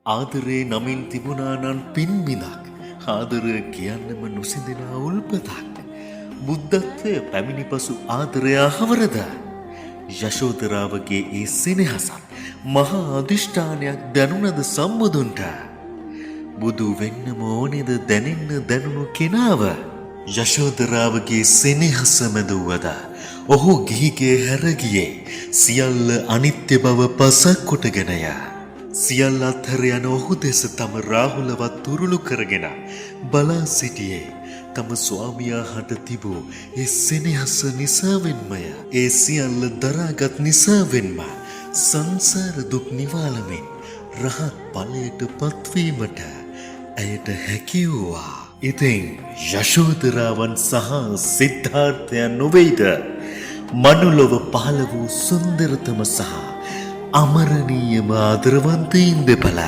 ආදරේ නමින් තිබුණා නම් පින්බිඳක් ආදරය කියන්නම නොසිඳෙන උල්පතක් බුද්ධත්වය පැමිණි පසු ආදරය හවරද යශෝදරාවගේ ඒ සෙනෙහසත් මහා අධිෂ්ඨානයක් දැනුණද සම්බුදුන්ට බුදු වෙන්නම ඕනේද දැනෙන්න දැනුණු කෙනාව යශෝදරාවගේ සෙනෙහස මැදුවද ඔහු ගිහිගේ හැරගියේ සියල්ල අනිත්‍ය බව පසක් කොටගෙනය සියල්ල අත්හැර යන ඔහු දෙස තම රාහුලවත් තුරුළු කරගෙන බලා සිටියේ තම ස්වාමියා හට තිබූ ඒ සෙනෙහස නිසාවෙන්මය ඒ සියල්ල දරාගත් නිසාවෙන්ම සංසාර දුක් නිවාලමින් රහත් ඵලයට පත්වීමට ඇයට හැකි වූවා. ඉතින් යශෝදරාවන් සහ සිද්ධාර්ථයන් නොවේද මනුලොව පහළ වූ සුන්දරතම සහ අමරණීයම ආදරවන්තයින් දෙපළ.